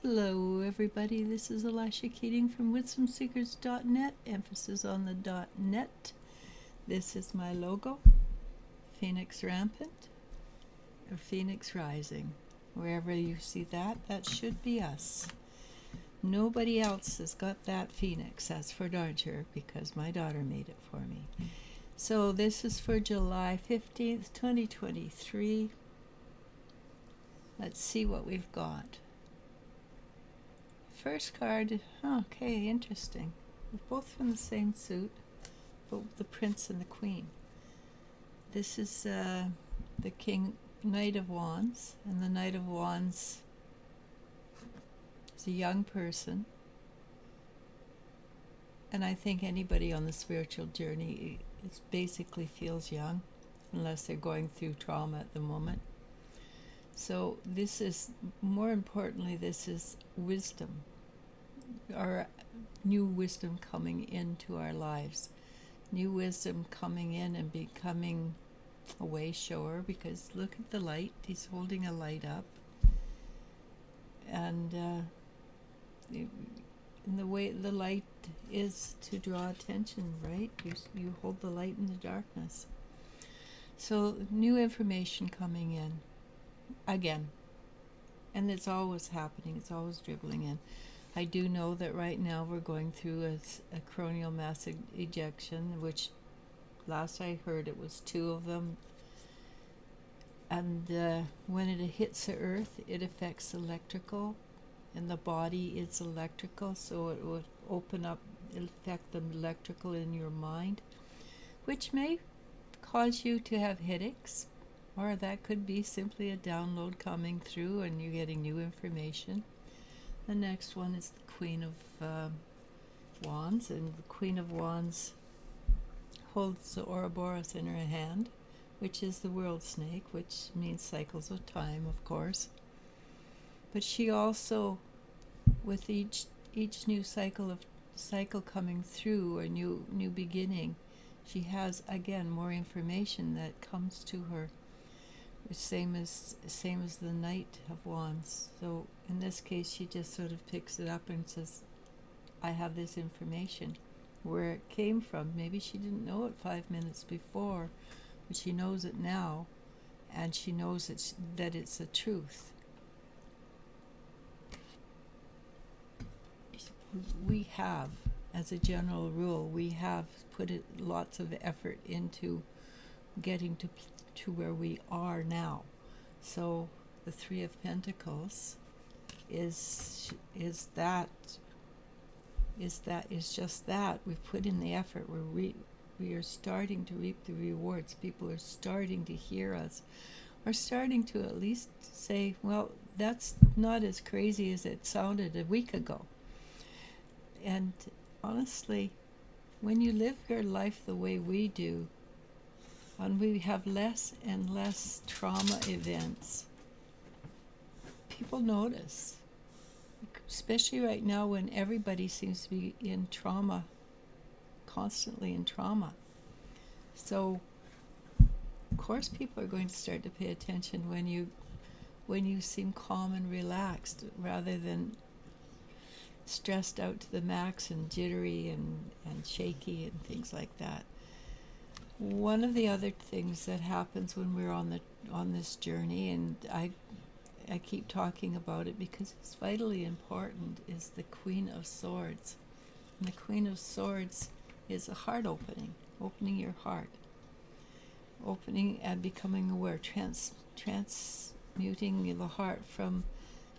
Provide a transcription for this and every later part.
Hello everybody, this is Elisha Keating from wisdomseekers.net, emphasis on the .net. This is my logo, Phoenix Rampant, or Phoenix Rising. Wherever you see that, that should be us. Nobody else has got that phoenix, that's for darn sure, because my daughter made it for me. So this is for July 15th, 2023. Let's see what we've got. First card, okay, interesting. They're both from the same suit, but the Prince and the Queen. This is the Knight of Wands, and the Knight of Wands is a young person. And I think anybody on the spiritual journey basically feels young, unless they're going through trauma at the moment. So this is, more importantly, this is wisdom, our new wisdom coming into our lives, new wisdom coming in and becoming a way shower, because look at the light, he's holding a light up, and in the way the light is to draw attention, right? You hold the light in the darkness. So new information coming in again, and it's always happening, it's always dribbling in. I do know that right now we're going through a coronial mass ejection, which last I heard it was 2 of them, and when it hits the earth it affects electrical, and the body is electrical, so it would open up, affect the electrical in your mind, which may cause you to have headaches, or that could be simply a download coming through and you're getting new information. The next one is the Queen of Wands, and the Queen of Wands holds the Ouroboros in her hand, which is the world snake, which means cycles of time, of course. But she also, with each new cycle coming through, or new beginning, she has again more information that comes to her. Same as the Knight of Wands. So in this case, she just sort of picks it up and says, I have this information. Where it came from, maybe she didn't know it 5 minutes before, but she knows it now, and she knows that it's the truth. We have, as a general rule, we have put lots of effort into getting to where we are now. So the 3 of Pentacles is just that. We've put in the effort. We are starting to reap the rewards. People are starting to hear us, are starting to at least say, well, that's not as crazy as it sounded a week ago. And honestly, when you live your life the way we do, and we have less and less trauma events, people notice, especially right now when everybody seems to be in trauma, constantly in trauma. So of course people are going to start to pay attention when you seem calm and relaxed, rather than stressed out to the max and jittery and shaky and things like that. One of the other things that happens when we're on this journey, and I keep talking about it because it's vitally important, is the Queen of Swords. And the Queen of Swords is a heart opening your heart, opening and becoming aware, transmuting the heart from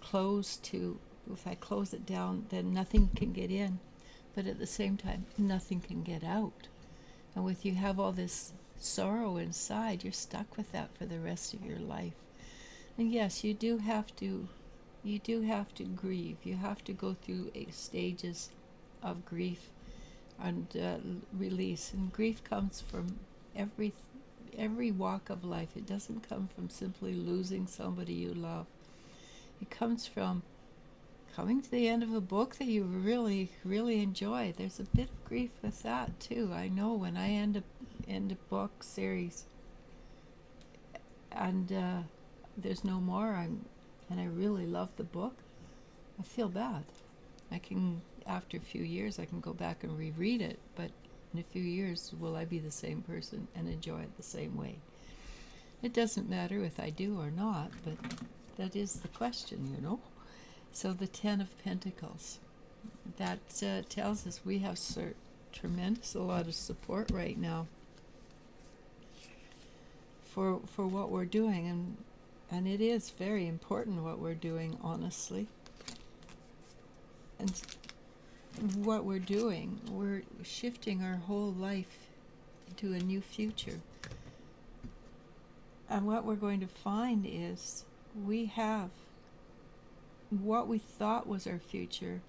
closed to, if I close it down, then nothing can get in, but at the same time, nothing can get out. And with you have all this sorrow inside, you're stuck with that for the rest of your life. And yes, you do have to grieve. You have to go through stages of grief and release. And grief comes from every walk of life. It doesn't come from simply losing somebody you love. It comes from coming to the end of a book that you really, really enjoy. There's a bit of grief with that too. I know when I end a book series and there's no more, and I really love the book, I feel bad. After a few years, I can go back and reread it, but in a few years, will I be the same person and enjoy it the same way? It doesn't matter if I do or not, but that is the question. So the Ten of Pentacles, that tells us we have a lot of support right now for what we're doing, and it is very important what we're doing, honestly. And what we're doing, we're shifting our whole life into a new future. And what we're going to find is we have what we thought was our future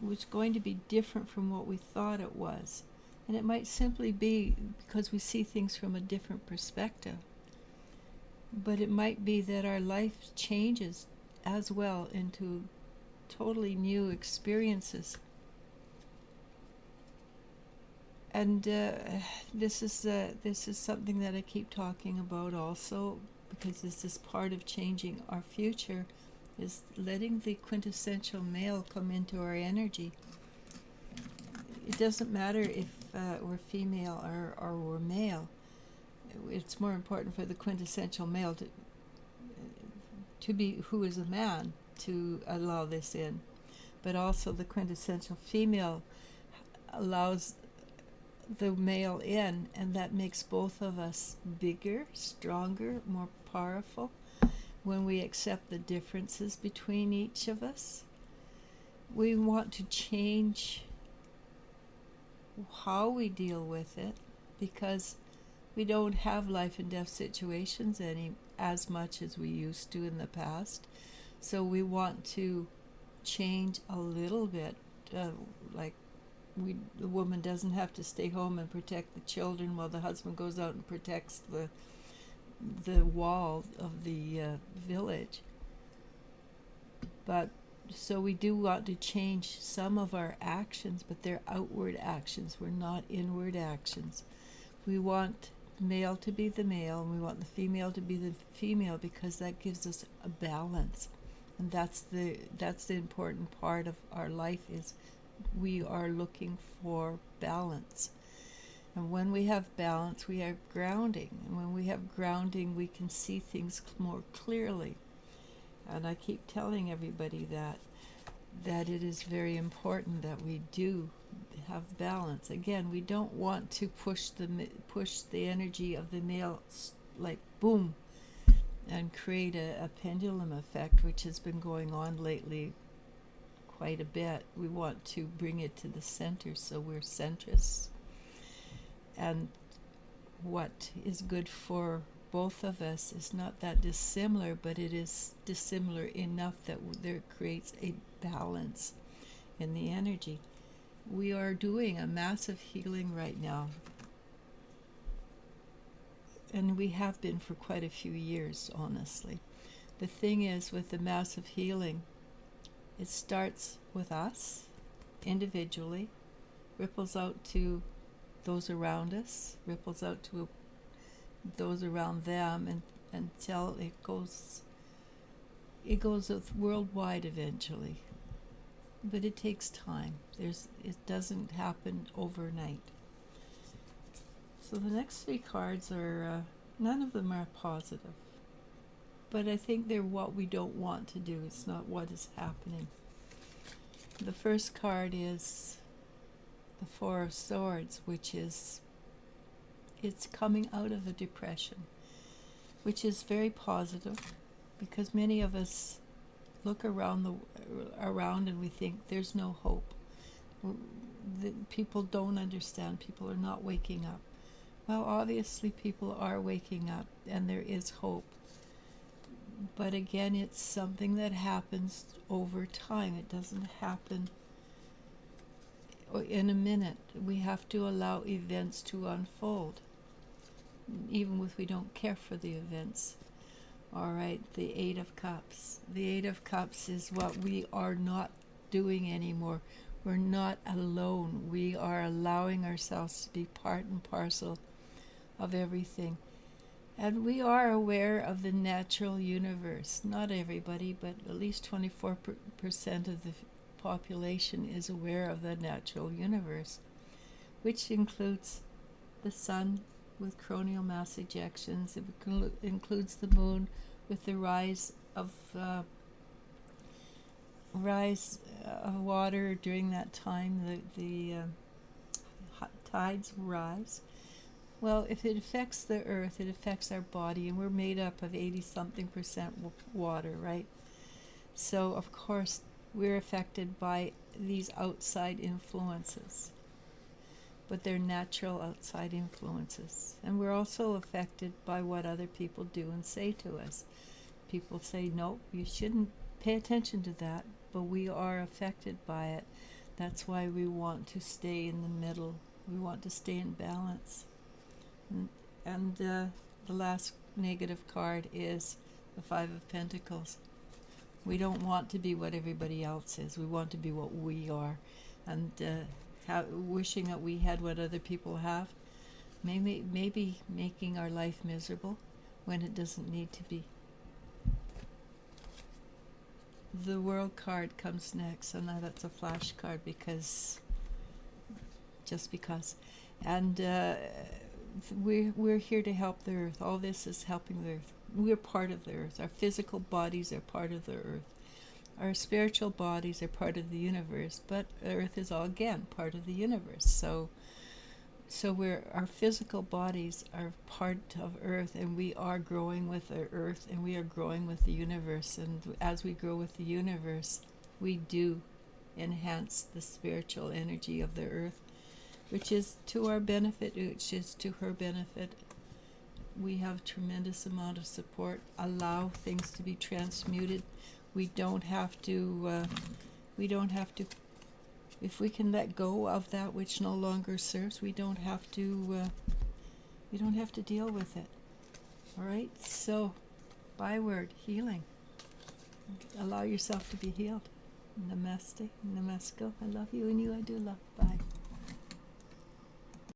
was going to be different from what we thought it was. And it might simply be because we see things from a different perspective. But it might be that our life changes as well into totally new experiences. And this is something that I keep talking about also, because this is part of changing our future, is letting the quintessential male come into our energy. It doesn't matter if we're female or we're male. It's more important for the quintessential male to be who is a man, to allow this in, but also the quintessential female allows the male in, and that makes both of us bigger, stronger, more powerful when we accept the differences between each of us. We want to change how we deal with it, because we don't have life and death situations as much as we used to in the past. So we want to change a little bit, like the woman doesn't have to stay home and protect the children while the husband goes out and protects the wall of the village. But so we do want to change some of our actions, but they're outward actions. We're not inward actions. We want the male to be the male, and we want the female to be the female, because that gives us a balance. And that's the important part of our life, is we are looking for balance. And when we have balance, we have grounding. And when we have grounding, we can see things more clearly. And I keep telling everybody that it is very important that we do have balance. Again, we don't want to push the energy of the male, like boom, and create a pendulum effect, which has been going on lately quite a bit. We want to bring it to the center, so we're centrists. And what is good for both of us is not that dissimilar, but it is dissimilar enough that there creates a balance in the energy. We are doing a massive healing right now, and we have been for quite a few years, honestly. The thing is, with the massive healing, it starts with us individually, ripples out to those around us, ripples out to those around them, until it goes worldwide eventually. But it takes time. It doesn't happen overnight. So the next three cards are, none of them are positive. But I think they're what we don't want to do. It's not what is happening. The first card is the Four of Swords, which is, it's coming out of a depression, which is very positive, because many of us look around and we think there's no hope. People don't understand. People are not waking up. Well, obviously people are waking up, and there is hope. But again, it's something that happens over time. It doesn't happen in a minute. We have to allow events to unfold, even if we don't care for the events. All right, the Eight of Cups. The Eight of Cups is what we are not doing anymore. We're not alone. We are allowing ourselves to be part and parcel of everything. And we are aware of the natural universe. Not everybody, but at least 24% of the population is aware of the natural universe, which includes the sun with coronal mass ejections. It includes the moon with the rise of water during that time. The tides rise. Well, if it affects the earth, it affects our body, and we're made up of 80-something% water, right? So, of course, we're affected by these outside influences, but they're natural outside influences. And we're also affected by what other people do and say to us. People say, no, you shouldn't pay attention to that, but we are affected by it. That's why we want to stay in the middle. We want to stay in balance. And the last negative card is the Five of Pentacles. We don't want to be what everybody else is. We want to be what we are. And wishing that we had what other people have, maybe making our life miserable when it doesn't need to be. The World card comes next, and that's a flash card just because. And we're here to help the earth. All this is helping the earth. We're part of the earth. Our physical bodies are part of the earth. Our spiritual bodies are part of the universe, but earth is all again part of the universe. So our physical bodies are part of earth, and we are growing with the earth, and we are growing with the universe. And as we grow with the universe, we do enhance the spiritual energy of the earth, which is to our benefit, which is to her benefit. We have tremendous amount of support. Allow things to be transmuted. We don't have to, if we can let go of that which no longer serves, we don't have to deal with it. All right? So, byword, healing. Allow yourself to be healed. Namaste, namasko. I love you and you I do love. Bye.